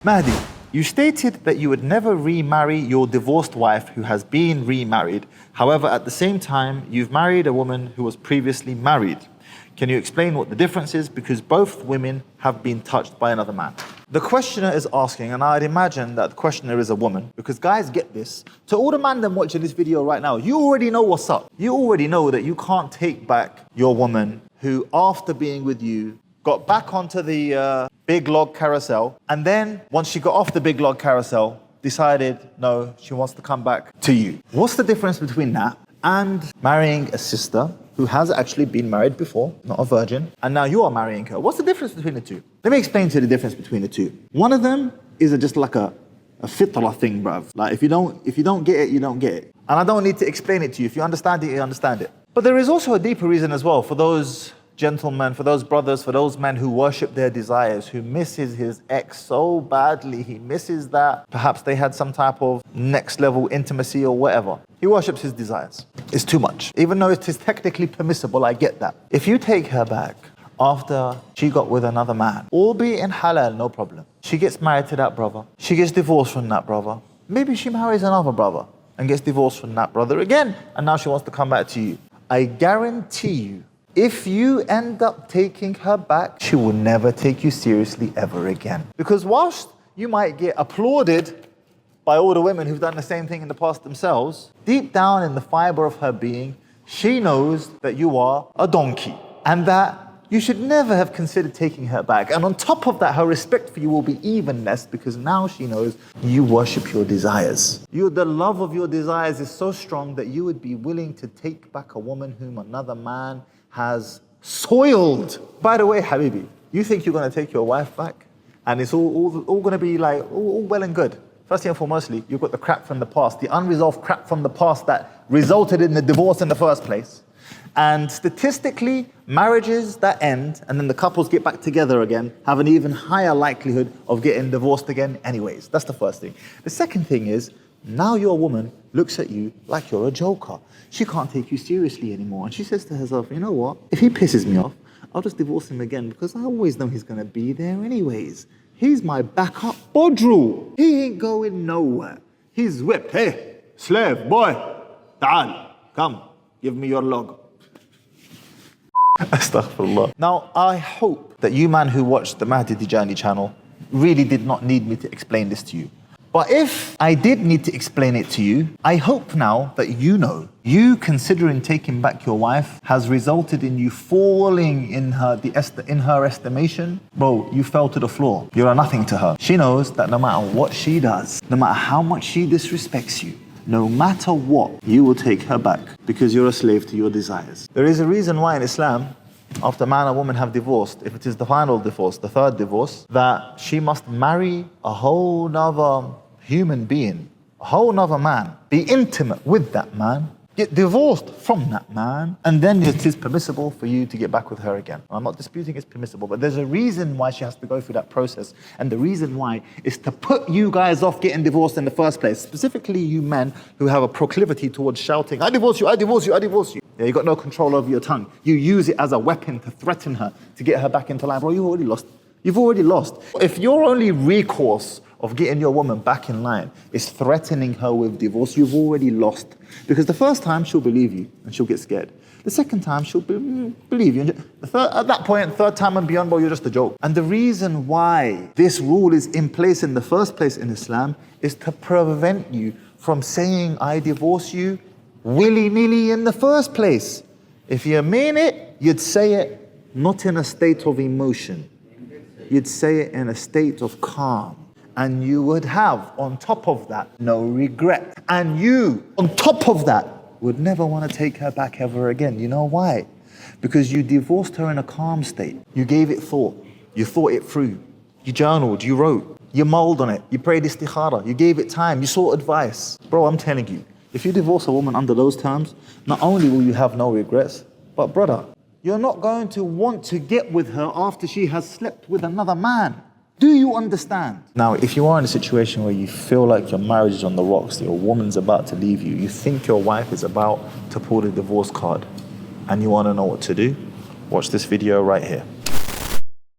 Mahdi, you stated that you would never remarry your divorced wife who has been remarried. However, at the same time, you've married a woman who was previously married. Can you explain what the difference is? Because both women have been touched by another man. The questioner is asking, and I'd imagine that the questioner is a woman, because guys get this. To all the man them watching this video right now, you already know what's up. You already know that you can't take back your woman who, after being with you, got back onto the big log carousel, and then once she got off the big log carousel, decided, no, she wants to come back to you. What's the difference between that and marrying a sister who has actually been married before, not a virgin, and now you are marrying her? What's the difference between the two? Let me explain to you the difference between the two. One of them is just like a fitrah thing, bruv. Like if you don't get it, you don't get it. And I don't need to explain it to you. If you understand it, you understand it. But there is also a deeper reason as well for those gentlemen, for those brothers, for those men who worship their desires, who misses his ex so badly. He misses that. Perhaps they had some type of next level intimacy or whatever. He worships his desires. It's too much. Even though it is technically permissible, I get that. If you take her back after she got with another man, albeit in halal, no problem. She gets married to that brother. She gets divorced from that brother. Maybe she marries another brother and gets divorced from that brother again, and now she wants to come back to you. I guarantee you, if you end up taking her back, she will never take you seriously ever again. Because whilst you might get applauded by all the women who've done the same thing in the past themselves, deep down in the fiber of her being, she knows that you are a donkey and that you should never have considered taking her back. And on top of that, her respect for you will be even less because now she knows you worship your desires. The love of your desires is so strong that you would be willing to take back a woman whom another man has soiled. By the way, Habibi, you think you're going to take your wife back and it's all going to be like all well and good. First and foremostly, you've got the crap from the past, the unresolved crap from the past that resulted in the divorce in the first place. And statistically, marriages that end and then the couples get back together again have an even higher likelihood of getting divorced again anyways. That's the first thing. The second thing is, now your woman looks at you like you're a joker. She can't take you seriously anymore. And she says to herself, you know what? If he pisses me off, I'll just divorce him again because I always know he's going to be there anyways. He's my backup bodru. He ain't going nowhere. He's whipped. Hey, slave, boy, ta'al, come, give me your log. Astaghfirullah. Now, I hope that you man who watched the Mahdi Tijani channel really did not need me to explain this to you. But if I did need to explain it to you, I hope now that you know, you considering taking back your wife has resulted in you falling in her estimation. Bro, you fell to the floor. You're a nothing to her. She knows that no matter what she does, no matter how much she disrespects you, no matter what, you will take her back because you're a slave to your desires. There is a reason why in Islam, after man and woman have divorced, if it is the final divorce, the third divorce, that she must marry a whole nother human being, a whole nother man, be intimate with that man, get divorced from that man, and then it is permissible for you to get back with her again. I'm not disputing it's permissible, but there's a reason why she has to go through that process, and the reason why is to put you guys off getting divorced in the first place, specifically you men who have a proclivity towards shouting, I divorce you, I divorce you, I divorce you. Yeah, you got no control over your tongue. You use it as a weapon to threaten her, to get her back into line. Bro, you've already lost. You've already lost. If your only recourse of getting your woman back in line is threatening her with divorce, you've already lost. Because the first time, she'll believe you and she'll get scared. The second time, she'll believe you. At that point, third time and beyond, bro, you're just a joke. And the reason why this rule is in place in the first place in Islam is to prevent you from saying, I divorce you, willy-nilly in the first place. If you mean it, you'd say it not in a state of emotion. You'd say it in a state of calm. And you would have, on top of that, no regret. And you, on top of that, would never want to take her back ever again. You know why? Because you divorced her in a calm state. You gave it thought. You thought it through. You journaled, you wrote, you mulled on it, you prayed istikhara, you gave it time, you sought advice. Bro, I'm telling you, if you divorce a woman under those terms, not only will you have no regrets, but brother, you're not going to want to get with her after she has slept with another man. Do you understand? Now, if you are in a situation where you feel like your marriage is on the rocks, your woman's about to leave you, you think your wife is about to pull the divorce card, and you want to know what to do, watch this video right here.